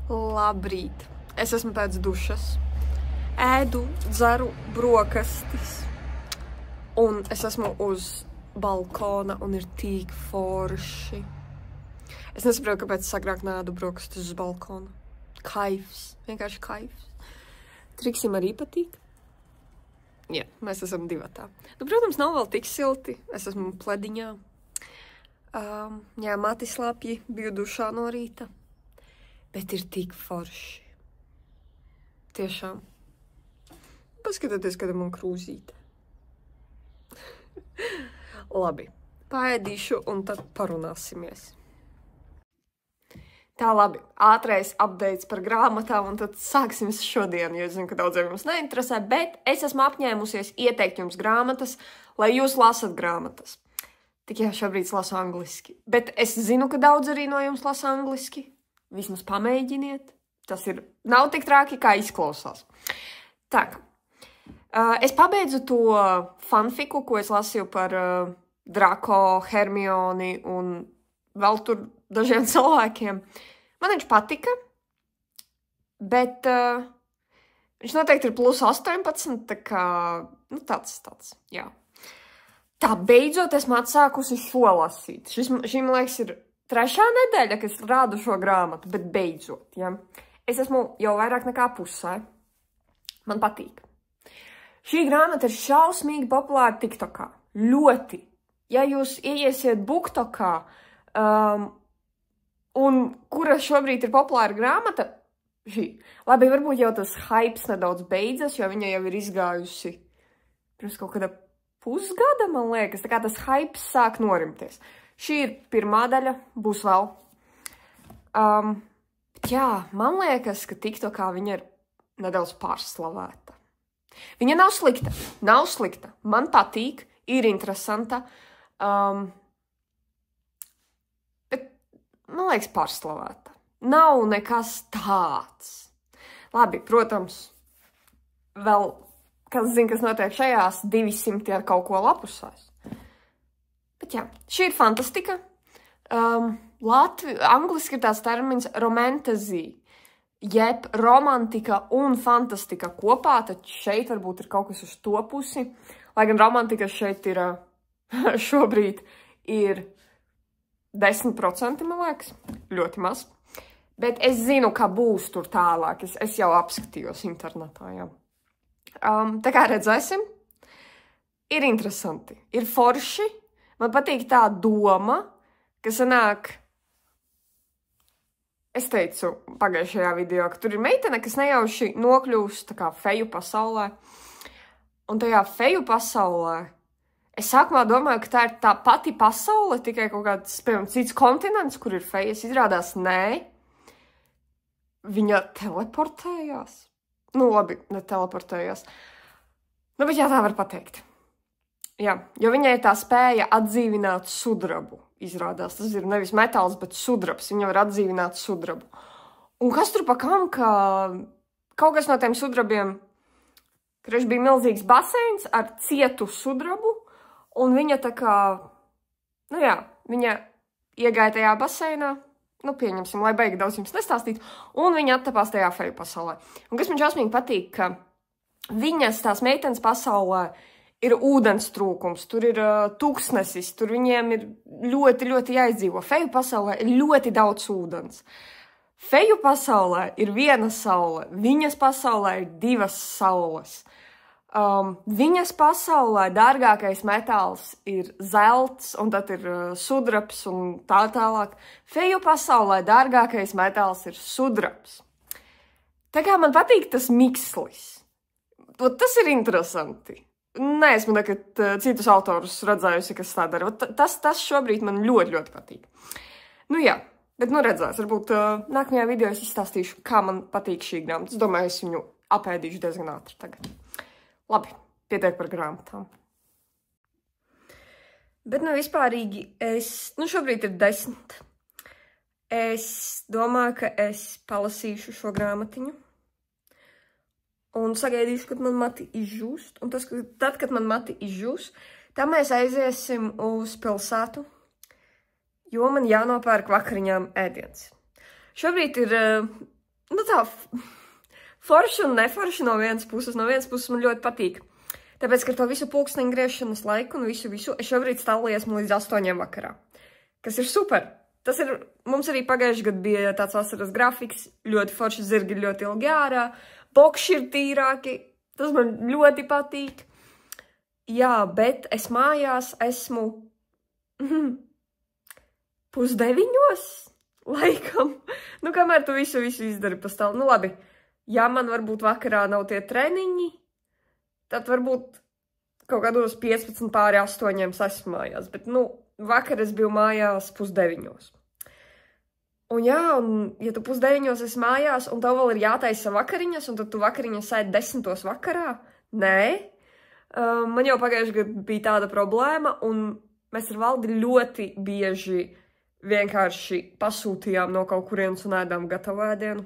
Labrīt! Es esmu pēc dušas. Ēdu, dzeru brokastis. Un es esmu uz balkona un ir tik forši. Es nesaprotu, kāpēc es agrāk neēdu brokastis uz balkona. Kaifs. Vienkārši kaifs. Triksim arī patīk. Jā, mēs esam divatā. Nu, protams, nav vēl tik silti. Es esmu plediņā. Jā, matislapji, biju dušā no rīta. Bet ir tik forši. Tiešām. Paskatieties, kad man krūzīte. Labi. Paēdīšu un tad parunāsimies. Tā labi. Ātrais updates par grāmatām un tad sāksim šodien, jo es zinu, ka daudziem jums neinteresē, bet es esmu apņēmusies ieteikt jums grāmatas, lai jūs lasat grāmatas. Tik jā, šobrīd es lasu angliski. Bet es zinu, ka daudz arī no jums lasa angliski. Vismaz pamēģiniet. Tas nav tik traki, kā izklausās. Tā. Es pabeidzu to fanfiku, ko es lasīju par Draco, Hermioni un vēl tur dažiem cilvēkiem. Man viņš patika, bet viņš noteikti ir plus 18, tā kā, nu tāds, jā. Tā, beidzot esmu atsākusi šo lasīt. Šī, man liekas, ir 3. nedēļa, kad es rādu šo grāmatu, bet beidzot, ja. Es esmu jau vairāk nekā pusē. Man patīk. Šī grāmata ir šausmīgi populāra TikTokā. Ļoti. Ja jūs ieiesiet BookTokā, un kura šobrīd ir populāra grāmata, šī. Labi, varbūt jau tas hypes nedaudz beidzas, jo viņa jau ir izgājusi pirms kaut kāda pusgada, man liekas. Tā kā tas hypes sāk norimties. Šī ir 1. daļa, būs vēl. Jā, man liekas, ka TikTokā viņa ir nedaudz pārslavēta. Viņa nav slikta. Nav slikta. Man patīk, ir interesanta. Bet, man liekas, pārslavēta. Nav nekas tāds. Labi, protams, vēl, kas zina, kas notiek šajās 200 ar kaut ko lapusās. Bet jā, šī ir fantastika. Angliski ir tās termins romantasy, jeb romantika un fantastika kopā, tad šeit varbūt ir kaut kas uz to pusi. Lai gan romantika šeit ir šobrīd ir 10%, man liekas, ļoti maz. Bet es zinu, ka būs tur tālāk. Es jau apskatījos internetā, jā. Tā kā redzēsim, ir interesanti, ir forši. Man patīk tā doma, ka sanāk, es teicu pagājušajā video, ka tur ir meitene, kas nejauši nokļūst tā kā feju pasaulē. Un tajā feju pasaulē es sākumā domāju, ka tā ir tā pati pasaule, tikai kaut kāds, piemēram, cits kontinents, kur ir fejas. Izrādās, nē. Viņa teleportējās. Nu, labi, ne teleportējās. Nu, bet jā, tā var pateikt. Jā, jo viņai tā spēja atdzīvināt sudrabu. Izrādās, tas ir nevis metāls, bet sudrabs. Viņa var atdzīvināt sudrabu. Un kas tur pakam, ka kaut kas no tiem sudrabiem, kurš bija milzīgs baseins ar cietu sudrabu, un viņa tā kā, nu jā, viņa iegāja tajā baseinā, nu pieņemsim, lai beigi daudz jums nestāstīt, un viņa attapās tajā feju pasaulē. Un kas man šausmīgi patīk, ka viņas tās meitenes pasaulē ir ūdens trūkums, tur ir tūkstnesis, tur viņiem ir ļoti, ļoti jāizdzīvo. Feju pasaulē ir ļoti daudz ūdens. Feju pasaulē ir 1 saule, viņas pasaulē ir 2 saules. Viņas pasaulē dārgākais metāls ir zelts, un tad ir sudrabs un tā tālāk. Feju pasaulē dārgākais metāls ir sudrabs. Tā kā man patīk tas mikslis. Tas ir interesanti. Nē, esmu nekad citus autorus redzējusi, kas tā dara. Tas šobrīd man ļoti, ļoti patīk. Nu jā, bet nu redzēs. Varbūt nākamajā video es izstāstīšu, kā man patīk šī grāmata. Es domāju, es viņu apēdīšu diezgan ātri tagad. Labi, pietiek par grāmatām. Bet nu vispārīgi šobrīd ir 10. Es domāju, ka es palasīšu šo grāmatiņu. Un sagaidīšu, kad man mati izžūst. Un tad, kad man mati izžūst, tad mēs aiziesim uz pilsētu, jo man jānopērk vakariņām ēdiens. Šobrīd ir nu tā, forši un neforši no vienas puses. No vienas puses man ļoti patīk. Tāpēc, ka ar to visu pulksteņu griešanas laiku un visu, es šobrīd stāvlī esmu līdz 8 vakarā. Kas ir super. Tas ir, mums arī pagājuši gadu bija tāds vasaras grafiks, ļoti forši zirgi ļoti ilgi ārā, bokši ir tīrāki, tas man ļoti patīk. Jā, bet es mājās esmu 8:30, laikam. Nu, kamēr tu visu izdari pa stāvu. Nu, labi, ja man varbūt vakarā nav tie treniņi, tad varbūt kaut kādos 15 pāri 8 esmu mājās. Bet, nu, vakar es biju mājās 8:30. Un jā, un ja tu 8:30 esi mājās, un tev vēl ir jātaisa vakariņas, un tad tu vakariņas ēd 10 vakarā? Nē. Man jau pagājuši gadu bija tāda problēma, un mēs ar Valdi ļoti bieži vienkārši pasūtījām no kaut kurienes un ēdām gatavu ēdienu.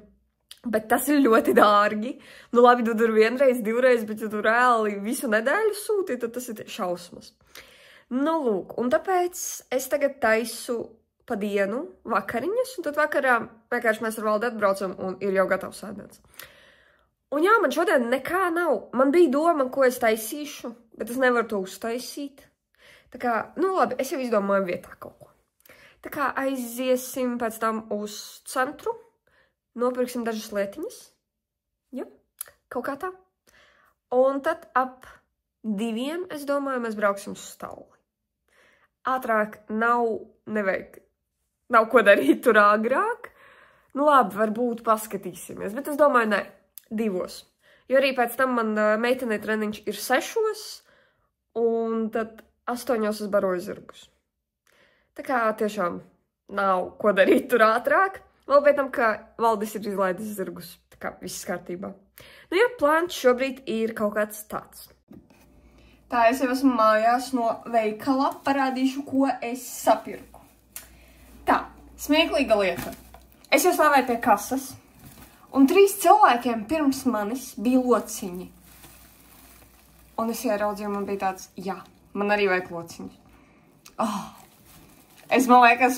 Bet tas ir ļoti dārgi. Nu labi, tu tur vienreiz, divreiz, bet ja tu reāli visu nedēļu sūti, tad tas ir šausmas. Nu lūk, un tāpēc es tagad taisu pa dienu vakariņas, un tad vakarā vienkārši mēs ar Valdi atbraucam un ir jau gatavs ēdiens. Un jā, man šodien nekā nav. Man bija doma, ko es taisīšu, bet es nevaru to uztaisīt. Tā kā, nu labi, es jau izdomāju vietā kaut ko. Tā kā aiziesim pēc tam uz centru, nopirksim dažas lietiņas. Ja, kaut kā tā. Un tad ap 2, es domāju, mēs brauksim uz stāvli. Ātrāk nevajag. Nav ko darīt tur agrāk. Nu labi, varbūt paskatīsimies, bet es domāju, ne, 2. Jo arī pēc tam man meitenei treniņš ir 6, un tad 8 es baroju zirgus. Tā kā tiešām nav ko darīt tur ātrāk. Vēl pēc tam, ka Valdis ir izlaidis zirgus. Tā kā viss kārtībā. Nu jā, plāns šobrīd ir kaut kāds tāds. Tā, es jau esmu mājās no veikala. Parādīšu, ko es sapirku. Tā, smieklīga lieta. Es jau stāvēju pie kases, un 3 cilvēkiem pirms manis bija lociņi. Un es ieraudzīju, man bija tāds, jā, man arī vajag lociņus. Oh, es, man liekas,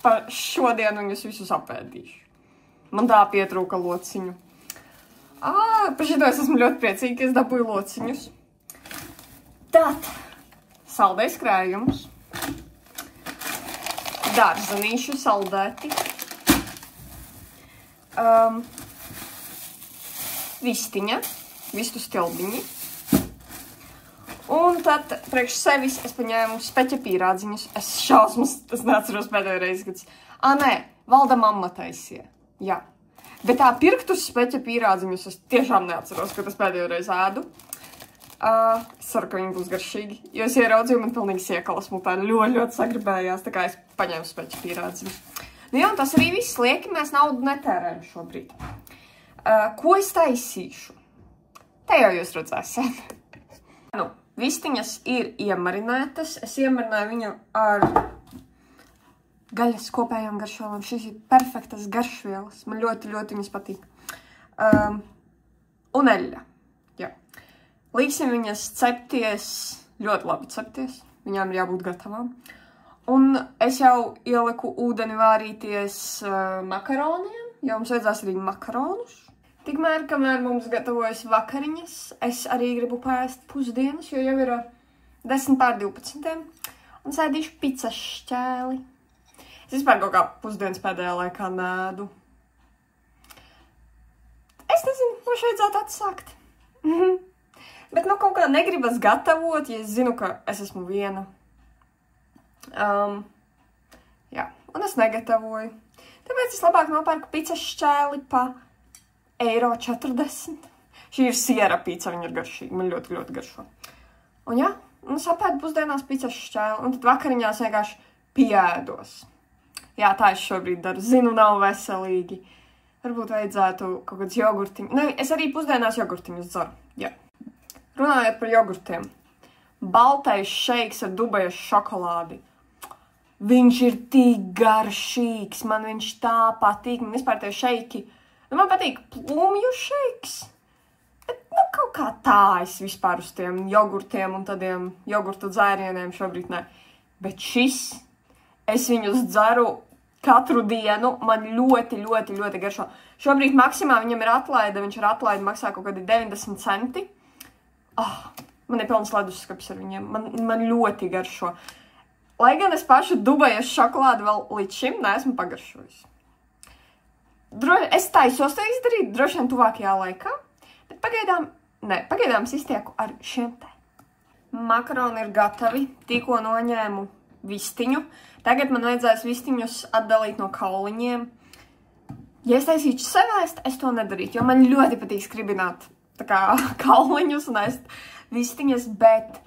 par šodienu viņus visus apēdīšu. Man tā pietrūka lociņu. Par šito es esmu ļoti priecīga, ka es dabūju lociņus. Tad, saldais krējums. Dārzenīšu saldēti. Vistiņa, vistu stilbiņi. Un tad priekš sevis es paņēmu speķa pīrādziņus. Es šausmas, tas neatceros pēdējo reizi, kad... Nē, Valda mamma taisīja. Jā. Bet tā pirktus speķa pīrādziņus es tiešām neatceros, kad es pēdējo reizi ēdu. Es ceru, ka viņi būs garšīgi, jo es ieraudzīju, man pilnīgi siekalas mutā ļoti sagribējās, tā kā es paņēmu speķa pīrādziņu. Nu jā, un tas arī viss lieki, mēs naudu netērējam šobrīd. Ko es taisīšu? Te jau jūs redzēsiet. Nu, vistiņas ir iemarinētas, es iemarināju viņu ar gaļas kopējām garšvielām. Šīs ir perfektas garšvielas, man ļoti viņas patīk. Un eļļa. Līksim viņas cepties, ļoti labi cepties, viņām ir jābūt gatavām. Un es jau ieliku ūdeni vārīties makaroniem, jo mums vajadzās arī makaronus. Tikmēr, kamēr mums gatavojas vakariņas, es arī gribu paēst pusdienas, jo jau ir 10:12. Un sēdīšu picas šķēli. Es vispār kaut kā pusdienas pēdējā laikā nēdu. Es nezinu, ko vajadzētu atsākt. Bet, nu, kaut kā negribas gatavot, ja es zinu, ka es esmu viena. Jā, un es negatavoju. Tāpēc es labāk nopērku picas šķēli pa €1,40. Šī ir siera pizza, viņa ir garšīga, man ļoti garšo. Un jā, un es apēdu pusdienās picas šķēli, un tad vakariņās vienkārši pieēdos. Jā, tā es šobrīd daru. Zinu, nav veselīgi. Varbūt vajadzētu kaut kāds jogurtiņu. Ne, es arī pusdienās jogurtiņus dzeru, jā. Runājot par jogurtiem. Baltais šeiks ar Dubajas šokolādi. Viņš ir tik garšīgs, man viņš tā patīk. Man vispār tie šeiki, nu man patīk plumju šeiks. Bet, nu, kaut kā tā es vispār uz tiem jogurtiem un tādiem jogurtu dzērieniem šobrīd ne. Bet šis, es viņus dzeru katru dienu man ļoti garšo. Šobrīd maksimā viņam ir atlaide, viņš ar atlaidi maksā kaut kādi 90 centi. Man ir pilns leduskapis ar viņiem, man ļoti garšo. Lai gan es pašu Dubajas šokolādi vēl līdz šim neesmu pagaršojis. Es taisos to izdarīt, droši vien tuvākajā laikā, bet pagaidām es iztieku ar šiem te. Makaroni ir gatavi, tikko noņēmu vistiņu. Tagad man vajadzēs vistiņus atdalīt no kauliņiem. Ja es taisīšu sevēst, es to nedarītu, jo man ļoti patīk skribināt tā kā kauliņus un ēst vistiņas, bet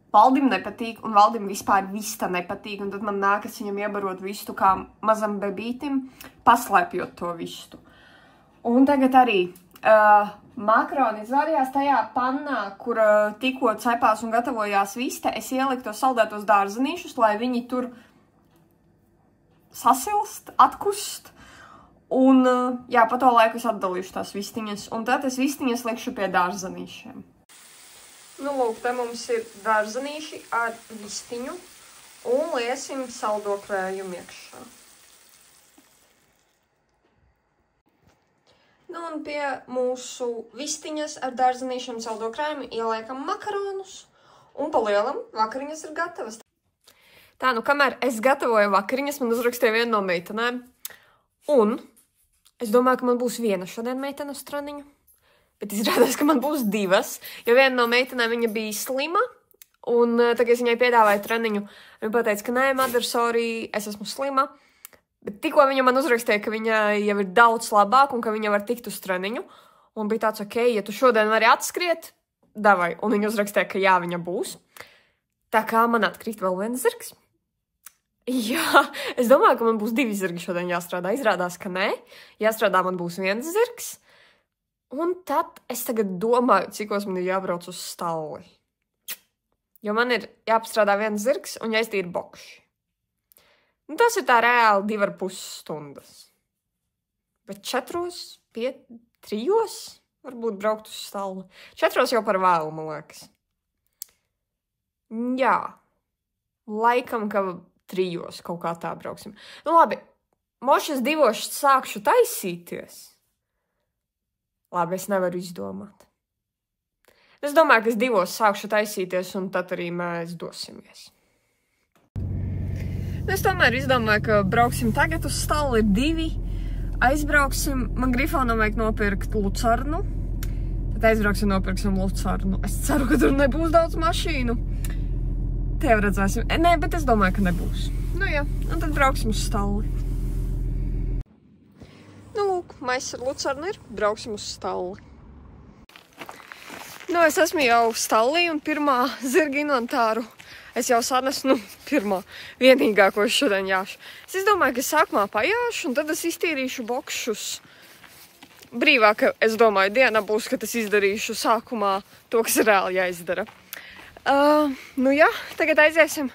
Valdim nepatīk, un Valdim vispār vista nepatīk, un tad man nākas viņam iebarot vistu kā mazam bebītim, paslēpjot to vistu. Un tagad arī makaroni izvārījās tajā pannā, kur tikko cepās un gatavojās vista. Es ieliku to saldētos dārzenīšus, lai viņi tur sasilst, atkust. Un, jā, pa to laiku es atdalīšu tās vistiņas, un tad es vistiņas likšu pie dārzenīšiem. Nu, lūk, te mums ir dārzenīši ar vistiņu, un liesim saldo krējumu iekšā. Nu, un pie mūsu vistiņas ar dārzenīšiem saldo krējumu ieliekam makaronus, un pa lielam vakariņas ir gatavas. Tā, nu, kamēr es gatavoju vakariņas, man uzrakstīja viena no meitenēm, un es domāju, ka man būs viena šodien meitene uz treniņu. Bet izrādās, ka man būs divas, jo viena no meitenēm viņa bija slima, un tagad es viņai piedāvāju treniņu. Viņa pateica, ka nē, Madara, sorry, es esmu slima, bet tikko viņa man uzrakstīja, ka viņa jau ir daudz labāk un ka viņa var tikt uz treniņu, un bija tāds, ok, ja tu šodien vari atskriet, davai, un viņa uzrakstīja, ka jā, viņa būs. Tā kā man atkrīt vēl viens zirgs. Jā, es domāju, ka man būs divi zirgi šodien jāstrādā, izrādās, ka nē, jāstrādā man būs viens zirgs. Un tad es tagad domāju, cikos man ir jābrauc uz stalli. Jo man ir jāapstrādā viens zirgs un jāizdīr bokši. Nu, tas ir tā reāli 2,5 stundas. Bet 4, 5, 3 varbūt braukt uz stalli. 4 jau par vēlu, man liekas. Jā, laikam, ka 3 kaut kā tā brauksim. Nu labi, mošas 2 sākšu taisīties. Labi, es nevaru izdomāt. Es domāju, ka es 2 sākšu taisīties, un tad arī mēs dosimies. Es tomēr izdomāju, ka brauksim tagad uz stalli, ir 2. Aizbrauksim, man Grifonam vajag nopirkt lucernu. Tad aizbrauksim, nopirksim lucernu. Es ceru, ka tur nebūs daudz mašīnu. Tev redzēsim. Nē, bet es domāju, ka nebūs. Nu jā, un tad brauksim uz stalli. Nu, lūk, maiss ar lucernu ir, brauksim uz stalli. Nu, es esmu jau stallī un pirmā zirga inventāru es jau sanesu, pirmā, vienīgā, ko es šodien jāšu. Es domāju, ka sākumā pajāšu un tad es iztīrīšu bokšus. Brīvāk, es domāju, diena būs, kad es izdarīšu sākumā to, kas reāli jāizdara. Nu jā, tagad aiziesim.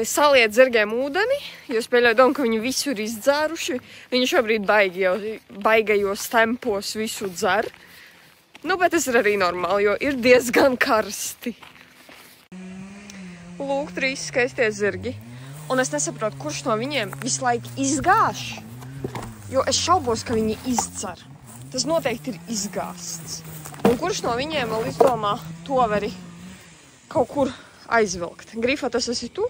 Saliet zirgiem ūdeni, jo es pieļauju domu, ka viņi visu ir izdzēruši. Viņi šobrīd baigajos tempos visu dzer. Nu, bet tas ir arī normāli, jo ir diezgan karsti. Lūk, 3 skaistie zirgi. Un es nesaprotu, kurš no viņiem visu laiku izgāž. Jo es šaubos, ka viņi izdzer. Tas noteikti ir izgāsts. Un kurš no viņiem vēl izdomā to vari kaut kur aizvilkt. Grifa, tas esi tu?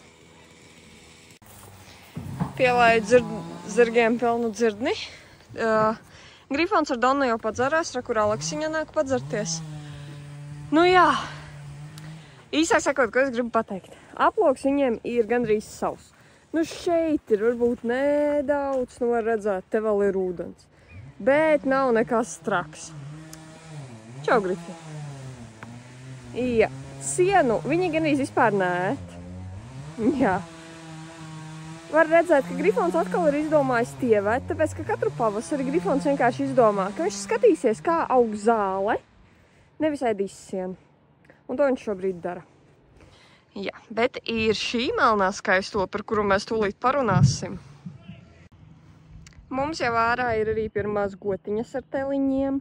Pielaidu zirgiem pilnu dzirdni. Grifons ar Donu jau padzerās, kur Aleksiņa nāk padzerties. Nu jā. Īsāk sakot, ko es gribu pateikt. Aploks viņiem ir gandrīz savs. Nu šeit ir varbūt nedaudz, nu var redzēt, te vēl ir ūdens. Bet nav nekas traks. Čau, Grifi. Jā. Sienu viņi gandrīz vispār neēt. Jā. Var redzēt, ka Grifons atkal ir izdomājis tievēt, tāpēc, ka katru pavasari Grifons vienkārši izdomā, ka viņš skatīsies, kā aug zāle, nevis ēdīs sienu. Un to viņš šobrīd dara. Jā, bet ir šī melnā skaisto, par kuru mēs tūlīt parunāsim. Mums jau ārā ir arī pirmās gotiņas ar teliņiem.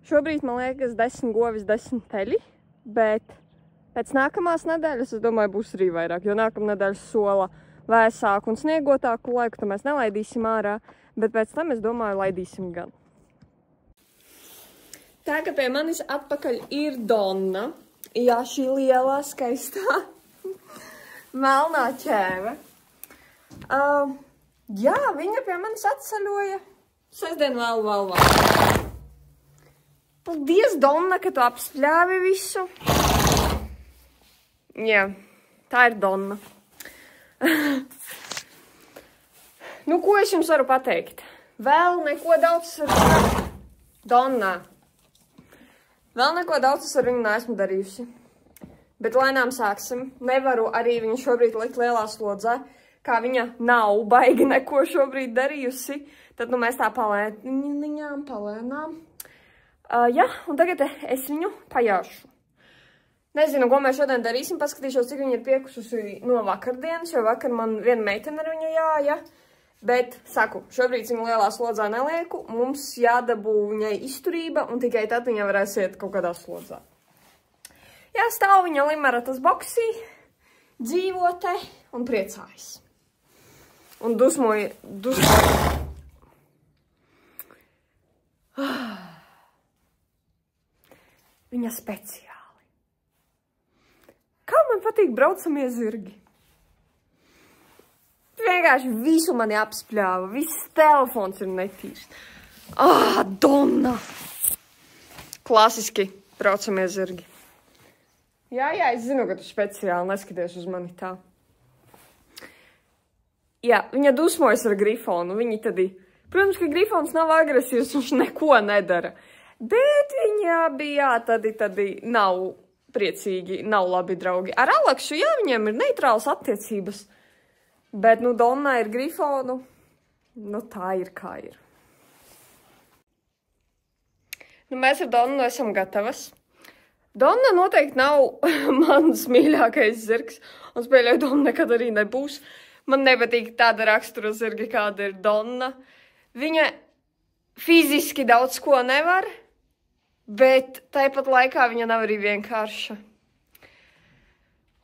Šobrīd, man liekas, 10 govis, 10 teļi, bet pēc nākamās nedēļas, es domāju, būs arī vairāk, jo nākamā nedēļa sola vēsāku un sniegotāku laiku, tad mēs nelaidīsim ārā, bet pēc tam, es domāju, laidīsim gan. Tā, ka pie manis atpakaļ ir Donna. Jā, šī lielā, skaistā, melnā ķēve. Jā, viņa pie manis atceļoja sestdien vēl. Paldies, Donna, ka tu apspļāvi visu. Jā, tā ir Donna. Nu, ko es jums varu pateikt? Vēl neko daudz Donna. Vēl neko daudz ar viņu neesmu darījusi. Bet lēnām sāksim. Nevaru arī viņu šobrīd likt lielā slodzē, kā viņa nav baigi neko šobrīd darījusi. Tad, nu, mēs tā palēnām. Jā, un tagad es viņu pajāšu. Nezinu, ko mēs šodien darīsim. Paskatīšos, cik viņa ir piekususi no vakardienas, jo vakar man viena meitene ar viņu jāja. Bet, saku, šobrīd viņu lielā slodzā nelieku, mums jādabū viņai izturība, un tikai tad viņa varēs iet kaut kādā slodzā. Jā, stāv viņa limaratas boksī, dzīvo te un priecājas. Un dusmoja. Viņa speciāli. Kā man patīk braucamie zirgi? Vienkārši visu mani apspļāva. Viss telefons ir netīrs. Donna! Klasiski braucamie zirgi. Jā, es zinu, ka tu speciāli neskaties uz mani tā. Jā, viņa dusmojas ar Grifonu. Viņi tad, protams, ka Grifons nav agresīvs, viņš neko nedara. Bet viņa bija, tad nav priecīgi, nav labi draugi. Ar Aleksu, jā, viņiem ir neitrāls attiecības. Bet, nu, Donna ir Grifonu. Nu, tā ir, kā ir. Nu, mēs ar Donnu esam gatavas. Donna noteikti nav mans mīļākais zirgs. Un spēļoju, Donna nekad arī nebūs. Man nepatīk tāda rakstura zirgi, kāda ir Donna. Viņa fiziski daudz ko nevar, bet tāpat laikā viņa nav arī vienkārša.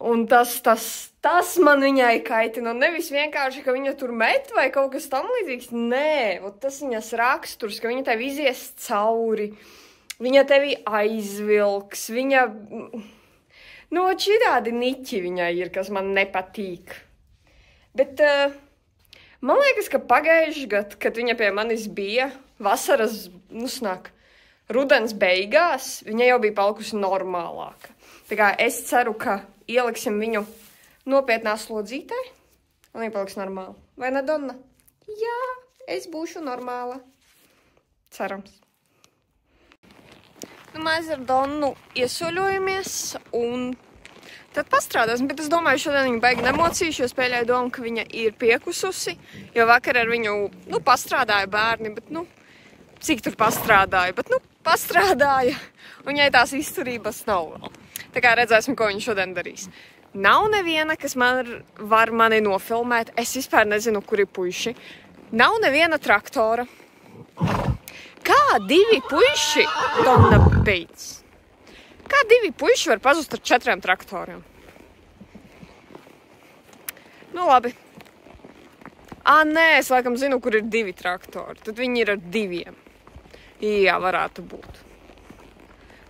Un tas man viņai kaitina. Un nevis vienkārši, ka viņa tur met vai kaut kas tam līdzīgs. Nē, tas viņas raksturs, ka viņa tev izies cauri. Viņa tevi aizvilks. Viņa... Nu, šitādi niķi viņai ir, kas man nepatīk. Bet man liekas, ka pagājuši gadu, kad viņa pie manis bija, vasaras, rudens beigās, viņa jau bija palikusi normālāka. Tā kā es ceru, ka ieliksim viņu nopietnā slodzītē, un viņa paliks normāla. Vai ne, Donna? Jā, es būšu normāla. Cerams. Nu, mēs ar Donnu iesoļojamies, un tad pastrādāsim. Bet es domāju, šodien viņa baigi nemocīšu, jo spēļēju domu, ka viņa ir piekususi, jo vakar ar viņu, pastrādāja bērni, bet, cik tur pastrādāja, bet, pastrādāja, un viņai tās izturības nav vēl. Tā kā redzēsim, ko viņa šodien darīs. Nav neviena, kas var mani nofilmēt. Es vispār nezinu, kuri puiši. Nav neviena traktora. Kā divi puiši, Donna beidz? Kā divi puiši var pazust ar 4 traktoriem? Nu, labi. Nē, es laikam zinu, kur ir 2 traktori. Tad viņi ir ar 2. Jā, varētu būt.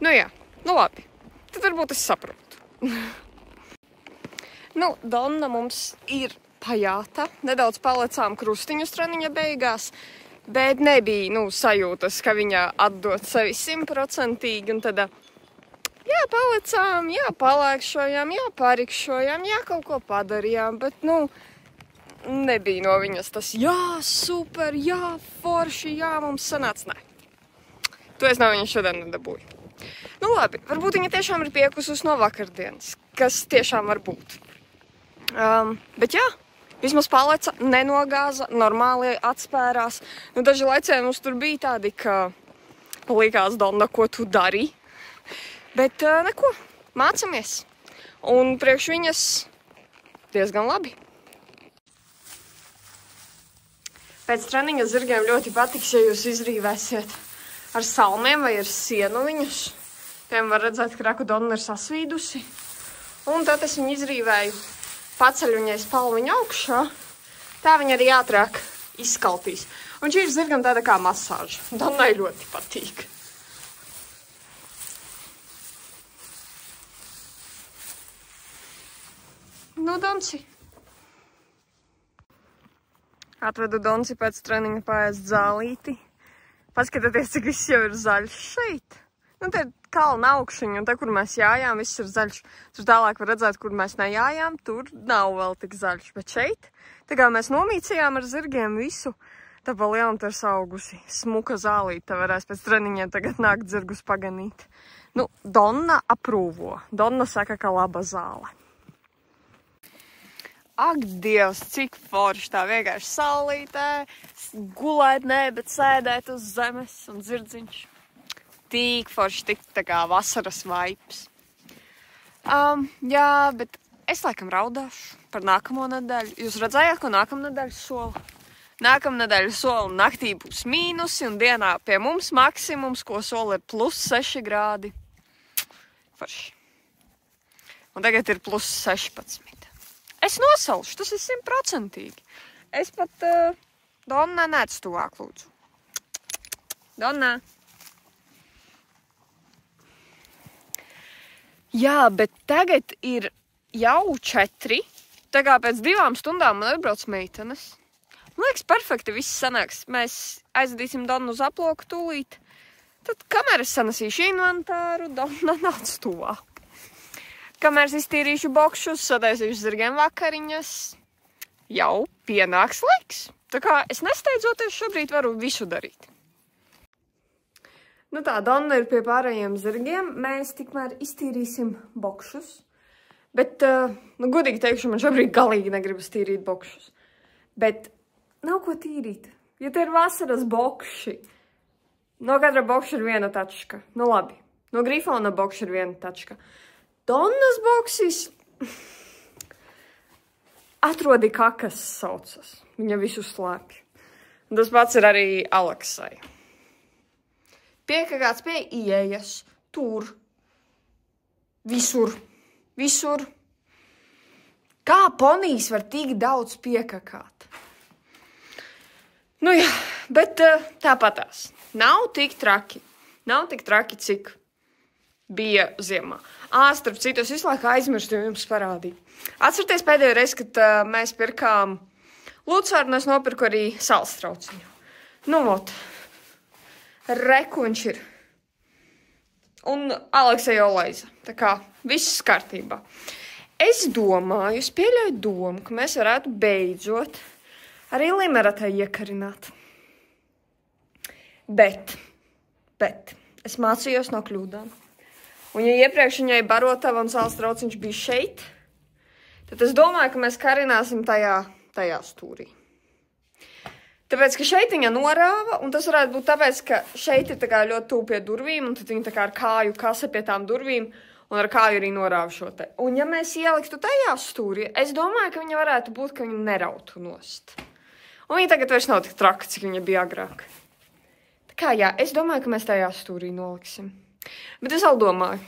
Nu jā, labi. Tad varbūt es saprotu. Donna mums ir pajāta. Nedaudz palecām krustiņu straniņa beigās, bet nebija, sajūtas, ka viņa atdod sevi 100%. Un tad, palecām, palēkšojām, parikšojām, kaut ko padarījām, bet, nebija no viņas tas, super, forši, mums sanāc, nē. To es no viņas šodien nedabūju. Nu labi, varbūt viņa tiešām ir piekusus no vakardienas, kas tiešām var būt. Bet jā, vismaz paleca, nenogāza, normāli atspērās. Daži laicēji mums tur bija tādi, ka likās, Donna, ko tu dari. Bet neko, mācamies. Un priekš viņas diezgan labi. Pēc treniņa zirgiem ļoti patiks, ja jūs izrīvēsiet ar salmiem vai ar sienu viņus. Tiem var redzēt, ka raku Donna ir sasvīdusi. Un tad es viņu izrīvēju paceļ viņai spalviņu augšā, tā viņa arī ātrāk izskaltīs. Un šī ir zirgam tāda kā masāža. Donnai ļoti patīk. Nu, Donci. Atvedu Donci pēc treniņa paēst zālīti. Paskatieties, cik viss jau ir zaļš šeit. Nu, te ir kalna augšiņa, un te, kur mēs jājām, viss ir zaļš. Tur tālāk var redzēt, kur mēs nejājām, tur nav vēl tik zaļš. Bet šeit, tā kā mēs nomīcījām ar zirgiem visu, tā pa lielam te ir saugusi smuka zālīte. Te varēs pēc treniņiem tagad nākt zirgus paganīt. Nu, Donna aprūvo. Donna saka, ka laba zāle. Ak, Dievs, cik forši tā vienkārši saulītē, gulēt, nē, bet sēdēt uz zemes un zirdziņš. Tik forši, tik tā kā vasaras vibes. Jā, bet es laikam raudāšu par nākamo nedēļu. Jūs redzējāt, ko nākamā nedēļa sola? Nākamā nedēļa sola naktī būs mīnusi un dienā pie mums maksimums, ko sola ir +6 grādi. Forši. Un tagad ir +16. Es nosalšu, tas ir 100%. Es pat Donna nec tuvāk, lūdzu. Donna. Jā, bet tagad ir jau 4. Tā kā pēc 2 stundām man atbrauc meitenes. Man liekas, perfekti viss sanāks. Mēs aizdīsim Donnu uz aploku tūlīt. Tad, kamēr es sanesīšu inventāru, Donna nāc tuvāk. Kamēr es iztīrīšu bokšus, sataisīšu zirgiem vakariņas, jau pienāks laiks. Tā kā es nesteidzoties šobrīd varu visu darīt. Nu tā, Donna ir pie pārējiem zirgiem. Mēs tikmēr iztīrīsim bokšus. Bet, nu godīgi teikšu, man šobrīd galīgi negribas tīrīt bokšus. Bet nav ko tīrīt. Ja te ir vasaras bokši, no katra bokša ir viena tačka. Nu labi, no Grifona bokša ir viena tačka. Donnas boksis atrodi kakas saucas. Viņa visu slēpj. Un tas pats ir arī Aleksai. Piekakāts pie ieejas, tur, visur, visur. Kā ponijs var tik daudz piekakāt? Nu jā, bet tāpatās. Nav tik traki. Nav tik traki, cik bija ziemā. Starp citu, es visu laiku aizmirstu jums parādīt. Atcerieties pēdējo reizi, kad mēs pirkām Lucvaru, un es nopirku arī salstrauciņu. Nu, ot, rekuņš ir. Un Aleksa jau laiza. Tā kā viss kārtībā. Es domāju, es pieļauju domu, ka mēs varētu beidzot arī Limeratai iekarināt. Bet es mācījos no kļūdām. Un ja iepriekš viņai barotava un salstrauciņš bija šeit, tad es domāju, ka mēs karināsim tajā stūrī. Tāpēc, ka šeit viņa norāva, un tas varētu būt tāpēc, ka šeit ir tā kā ļoti tuvu pie durvīm, un tad viņa tā kā ar kāju kasa pie tām durvīm, un ar kāju arī norāva šo te. Un ja mēs ieliktu tajā stūrī, es domāju, ka viņa varētu būt, ka viņa nerautu nost. Un viņa tagad vairs nav tik traka, cik viņa bija agrāk. Tā kā jā, es domāju, ka mēs tajā stūrī noliksim. Bet es vēl domāju.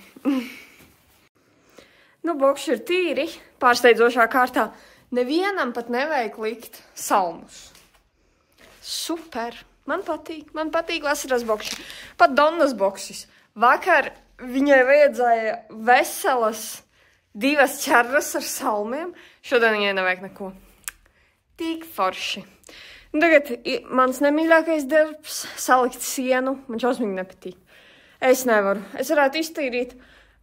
Nu, bokši ir tīri, pārsteidzošā kārtā. Nevienam pat nevajag likt salmus. Super. Man patīk vasaras bokši. Pat Donnas boksis. Vakar viņai vajadzēja veselas 2 ķerras ar salmiem. Šodien viņai nevajag neko. Tik forši. Tagad mans nemīļākais darbs salikt sienu. Man šausmīgi nepatīk. Es nevaru. Es varētu iztīrīt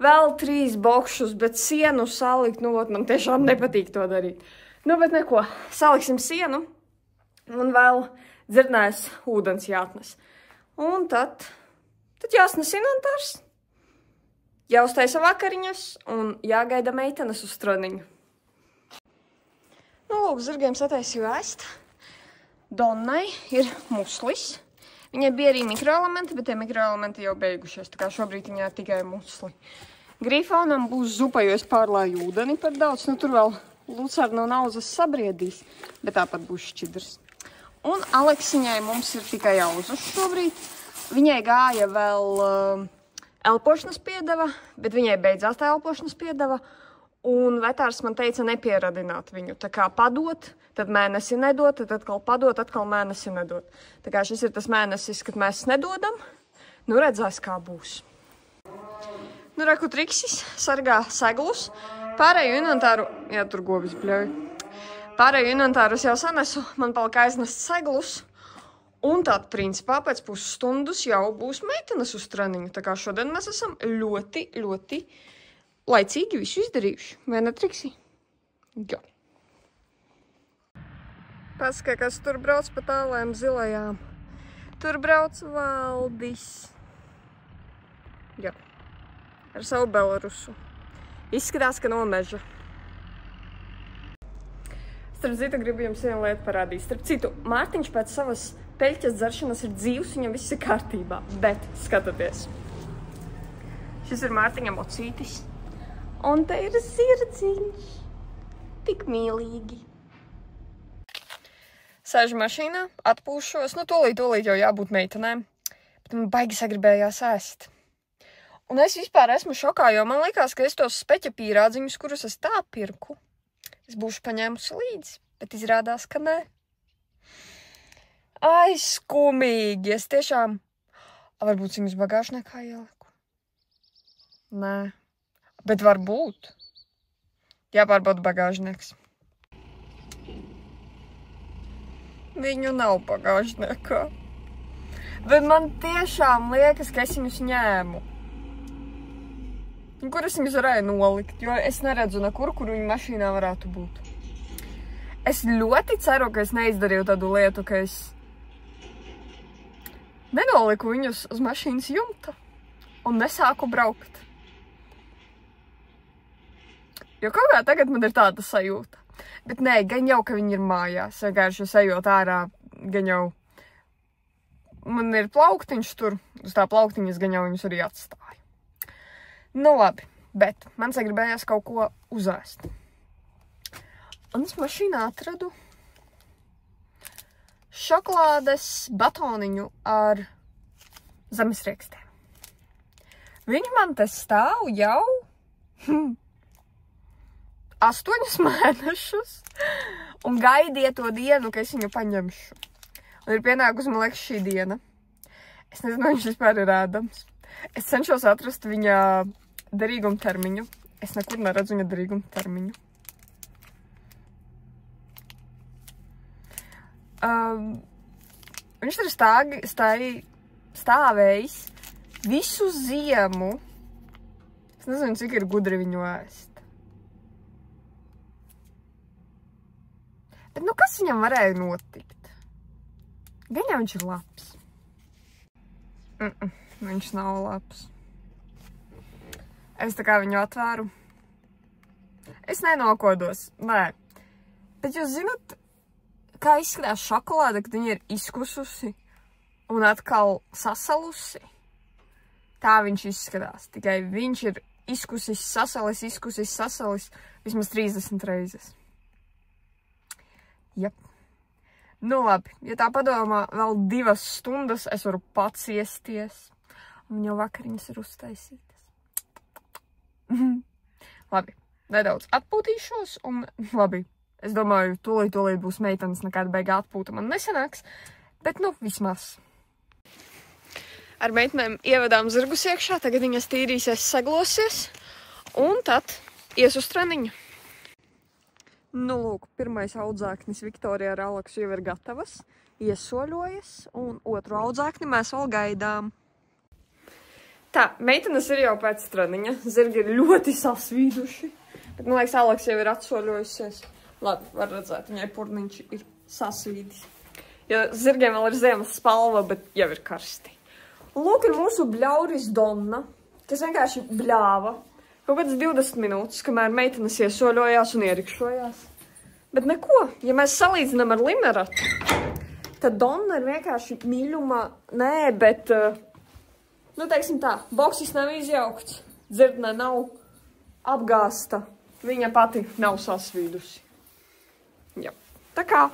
vēl 3 bokšus, bet sienu salikt, nu, man tiešām nepatīk to darīt. Nu, bet neko. Saliksim sienu un vēl dzirnēs ūdens jāatnes. Un tad jāsnes inventārs, jāuztaisa vakariņas un jāgaida meitenes uz treniņu. Nu, lūk, zirgiem sataisīju ēst. Donnai ir muslis. Viņai bija arī mikroelementi, bet tie mikroelementi jau beigušies, tā kā šobrīd viņā tikai musli. Grifonam būs zupa, jo es pārlāju ūdeni par daudz, nu tur vēl Lucāra no nauzas sabriedīs, bet tāpat būs šķidrs. Un Aleksiņai mums ir tikai auzas šobrīd. Viņai gāja vēl elpošanas piedeva, bet viņai beidzās tā elpošanas piedeva. Un vetārs man teica nepieradināt viņu. Tā kā padot, tad mēnesi nedot, tad atkal padot, atkal mēnesi nedot. Tā kā šis ir tas mēnesis, kad mēs nedodam, nu redzēs, kā būs. Nu, reku triksis, sargā seglus. Pārēju inventāru, jā, tur gobis bļauj. Pārēju inventārus jau sanesu, man palika aiznest seglus. Un tad, principā, pēc pusstundas jau būs meitenes uz treniņu. Tā kā šodien mēs esam ļoti, ļoti laicīgi visu izdarījuši. Vai ne, Triksi? Jā. Pasaka, kas tur brauc pa tālēm zilajām. Tur brauc Valdis. Jā. Ar savu Belarusu. Izskatās, ka no meža. Starp citu, gribu jums vienu lietu parādīt. Starp citu, Mārtiņš pēc savas peļķes dzeršanas ir dzīvs, viņam viss ir kārtībā. Bet, skatoties. Šis ir Mārtiņa mocītis. Un te ir zirdziņš. Tik mīlīgi. Sēžu mašīnā, atpūšos. Nu, tūlīt jau jābūt meitenēm. Bet man baigi sagribējās ēst. Un es vispār esmu šokā, jo man likās, ka es tos speķa pīrādziņus, kurus es tā pirku, es būšu paņēmusi līdzi. Bet izrādās, ka nē. Ai, skumīgi. Es tiešām... Varbūt viņus bagāžniekā ieliku? Nē. Bet varbūt. Jāpārbauda bagāžnieks. Viņu nav bagāžniekā. Bet man tiešām liekas, ka es viņus ņēmu. Kur es viņus varēju nolikt, jo es neredzu nekur, kur viņa mašīnā varētu būt. Es ļoti ceru, ka es neizdarīju tādu lietu, ka es nenoliku viņus uz mašīnas jumta un nesāku braukt. Jo kaut kā tagad man ir tāda sajūta. Bet nē, gan jau, ka viņi ir mājās. Vienkārši ejot ārā, gan jau man ir plauktiņš tur. Uz tā plauktiņas gan jau viņus arī atstāju. Nu labi, bet man sagribējās kaut ko uzēst. Un es mašīnā atradu šokolādes batoniņu ar zemesriekstiem. Viņi man te stāv jau 8 mēnešus un gaidiet to dienu, ka es viņu paņemšu. Un ir pienākusi, man liekas, šī diena. Es nezinu, vai viņš vispār ir ēdams. Es cenšos atrast viņa derīguma termiņu. Es nekur neredzu viņa derīguma termiņu. Viņš ir stāvējis visu ziemu. Es nezinu, cik ir gudri viņu ēst. Bet nu kas viņam varēja notikt? Gan jau viņš ir labs. Viņš nav labs. Es tā kā viņu atvēru. Es nenokodos, nē. Bet jūs zināt, kā izskatās šokolāde, kad viņa ir izkususi un atkal sasalusi? Tā viņš izskatās. Tikai viņš ir izkusis, sasalis vismaz 30 reizes. Jep. Nu labi, ja tā padomā, vēl 2 stundas es varu pats iesties. Un jau vakariņas ir uztaisītas. Labi, nedaudz atpūtīšos un labi. Es domāju, tūlīt būs meitenes, nekāda beigā atpūta man nesanāks. Bet nu, vismaz. Ar meitenēm ievedām zirgus iekšā, tagad viņas tīrīsies, saglosies. Un tad ies uz treniņu. Nu, lūk, pirmais audzēknis Viktorija ar Aleksu jau ir gatavas, iesoļojas, un otru audzēkni mēs vēl gaidām. Tā, meitenes ir jau pēc treniņa, zirgi ir ļoti sasvīduši, bet, man liekas, Aleks jau ir atsoļojusies. Labi, var redzēt, viņai purniņš ir sasvīdis. Jo zirgiem vēl ir ziemas spalva, bet jau ir karsti. Un lūk, ir mūsu bļauris Donna, kas vienkārši bļāva. Kaut kāds 20 minūtes, kamēr meitenes iesoļojās un ierikšojās. Bet neko, ja mēs salīdzinām ar Limeratu, tad Donna ir vienkārši mīļumā, nē, bet, nu, teiksim tā, boksis nav izjaukts, dzirdne nav apgāsta, viņa pati nav sasvīdusi. Jā, tā kā,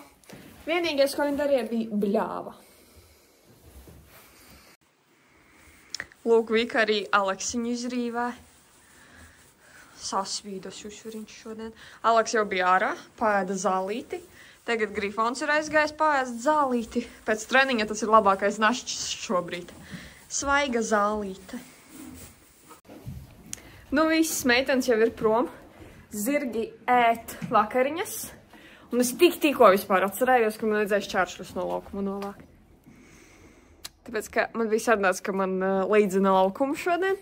vienīgais, ko viņa darīja, bija bļāva. Lūk, Vika arī Aleksiņu izrīvē. sasvīdošs viņš šodien. Aleks jau bija ārā, paēda zālīti. Tagad Grifons ir aizgājis paēst zālīti. Pēc treniņa tas ir labākais našķis šobrīd. Svaiga zālīte. Nu viss, meitenes jau ir prom. Zirgi ēt vakariņas. Un es tikko vispār atcerējos, ka man vajadzēja šķēršļus no laukuma novākt. Tāpēc, ka man bija sarunāts, ka man līdzina laukumu šodien.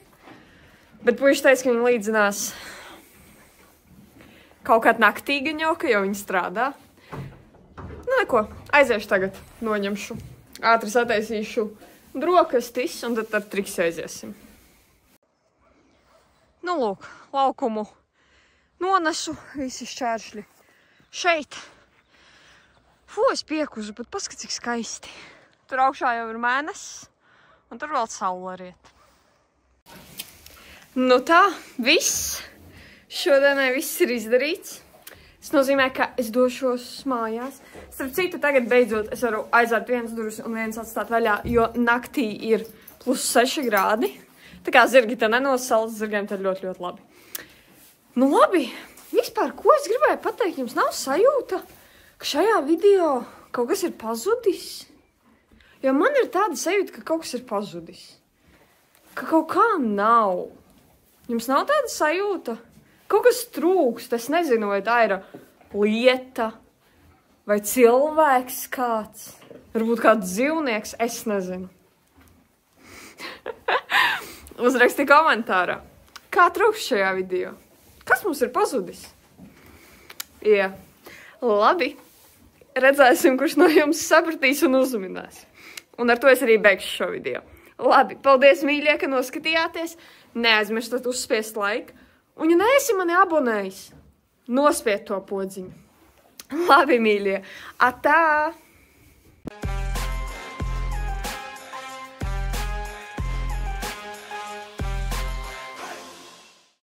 Bet puiši teica, ka viņi līdzinās kaut kādā naktī gaņoka, jo viņi strādā. Nu, neko, aiziešu tagad, noņemšu. Ātri sataisīšu brokastis, un tad ar triksi aiziesim. Nu, lūk, laukumu nonesu, visi šķēršļi šeit. Fū, es piekužu, bet paskat, cik skaisti. Tur augšā jau ir mēnesis, un tur vēl saule riet. Nu tā, viss. Šodienai viss ir izdarīts. Tas nozīmē, ka es došos mājās. Starp citu, tagad beidzot es varu aizvērt vienas durvis un vienas atstāt vaļā, jo naktī ir +6 grādi. Tā kā zirgi te nenosals, zirgiem te ļoti, ļoti labi. Nu labi, vispār, ko es gribēju pateikt, jums nav sajūta, ka šajā video kaut kas ir pazudis? Jo man ir tāda sajūta, ka kaut kas ir pazudis. Ka kaut kā nav. Jums nav tāda sajūta? Kaut kas trūkst, es nezinu, vai tā ir lieta, vai cilvēks kāds, varbūt kāds dzīvnieks, es nezinu. Uzraksti komentārā, kā trūkst šajā video? Kas mums ir pazudis? Jā, labi, redzēsim, kurš no jums sapratīs un uzminās. Un ar to es arī beigšu šo video. Labi, paldies, mīļie, ka noskatījāties. Neaizmirstat uzspiest laiku. Un, ja neesi mani abonējis, nospied to podziņu. Labi, mīļie. Atā!